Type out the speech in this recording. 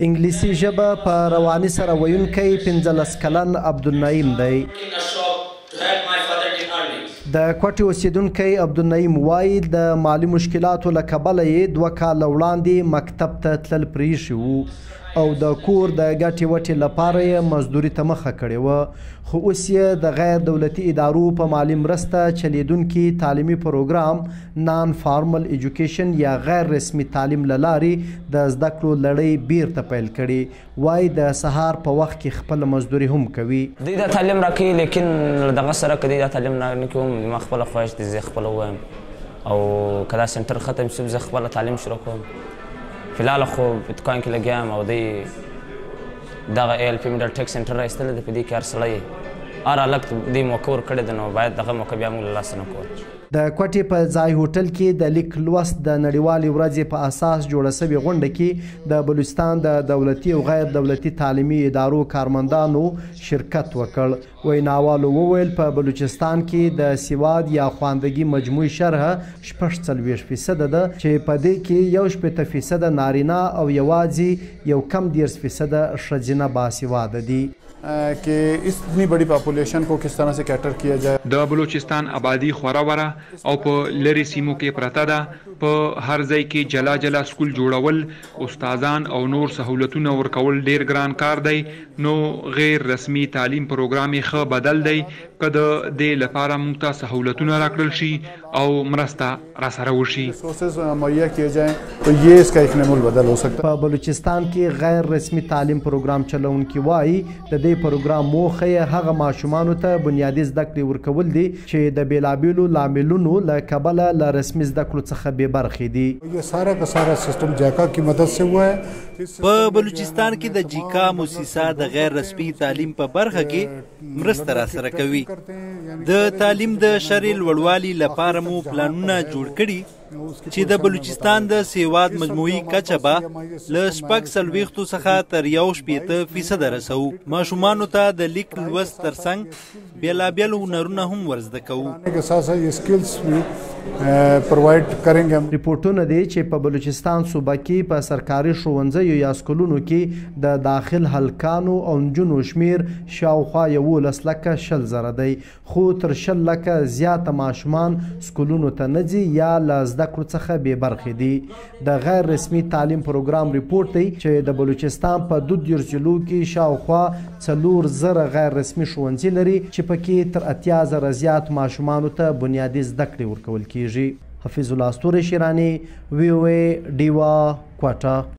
انګلیسي ژبه په رواني سره ویونکی 15 کلن عبدالنعیم دی. د کوټې اوسیدونکی عبدالنعیم وایي د مالي مشکلاتو له کبله یې 2 کاله وړاندې مکتب ته تلل پرېښي وو او د کور د ګټې وټې لپاره یې مزدوري ته مخه کړې وه، خو اوس یې د غیر دولتي ادارو په مالي مرسته چلیدونکي تعلیمي پروګرام نان فارمل ایجوکیشن یا غیر رسمي تعلیم له لارې د زده کړو لړۍ بیرته پیل کړې. وایي د سهار په وخت کې خپله مزدوري هم کوي. دوی دا تعلیم راکوي لیکن دغه سره که دوی دا تعلیم نه کوي ما خپله خواهش دی زه خپله ووایم او که دا سنټر ختم شي زه خپله تعلیم شروع کوم. فلحال خو په دکان کې لګیا یم او دوی دغه ALP میډل ټیک سنټر را ایستلی دی، په دې کې هر سړی هر هلک دې موقع ورکړې ده نو باید دغه موقع بیا موږ له لاسه نه کړو. د کوټې په ځای هوټل کې د لیک لوست د نړیوالې ورځې په اساس جوړه سوې غونډه کې د بلوچستان د دولتي او غیر دولتي تعلیمي ادارو کارمندانو شرکت وکړ. ویناوالو وویل په بلوچستان کې د سواد یا خواندګي مجموعي شرحه 46% ده چې په دې کې 61% نارینه او یوازې یو کم 10% ښځینه باسواده دي. कि इतनी बड़ी पॉपुलेशन को किस तरह से कैटर किया जाए. د بلوچستان آبادی خورا وره او په لری سیمو کې پرته ده، په هر ځای کې جلا جلا سکول جوړول، استادان او نور سہولتونه ورکول ډیر ګران کار دی. نو غیر رسمي تعلیم پروګرام یې ښه بدل دی که د دې لپاره موږ ته سہولتونه راکړل شي او مرسته راسره وشي. ریسورسز مهیا کیے جائیں تو یہ اس کا ایک نمول بدل ہو سکتا ہے. په بلوچستان کې غیر رسمي تعلیم پروګرام چلونکي وایي د دې پروګرام موخه یې هغه ماشومانو ته بنیادي زده کړې ورکول دي چې د بیلابیلو لاملونو له کبله له رسمي زده کړو څخه بې برخې دي. یہ سارا کا سارا سسٹم جیکا کی مدد سے ہوا ہے. په بلوچستان کې د جیکا موسسه د غیر رسمي تعلیم په برخه کې مرسته راسره کوي. د تعلیم د شرعي لوړوالي لپاره مو پلانونه جوړ کړي چې د بلوچستان د سواد مجموعي کچه به له 40% څخه تر 60% رسوو. ماشومانو ته د لیک لوست ترڅنګ بیلابیل هنرونه هم ورزده کوو. ریپورټونه دی چې په بلوچستان صوبه کې په سرکاري ښوونځیو یا سکولونو کې د داخل هلکانو او نجونو شمیر شاوخوا 11,000 دی، خو تر 10,000 زیاته ماشومان سکولونو ته نه ځي یا له زده کړو څخه بې برخې دي. د غیر رسمي تعلیم پروګرام ریپورټ دی چې د بلوچستان په 32 ضلعو کې شاوخوا 4,000 غیر رسمي ښوونځي لري چې پکې تر 80,000 زیات ماشومانو ته بنیادي زده کړې ورکول کیږي. حفیظ الله استوري شیراني، VOA ډیوا کوټه.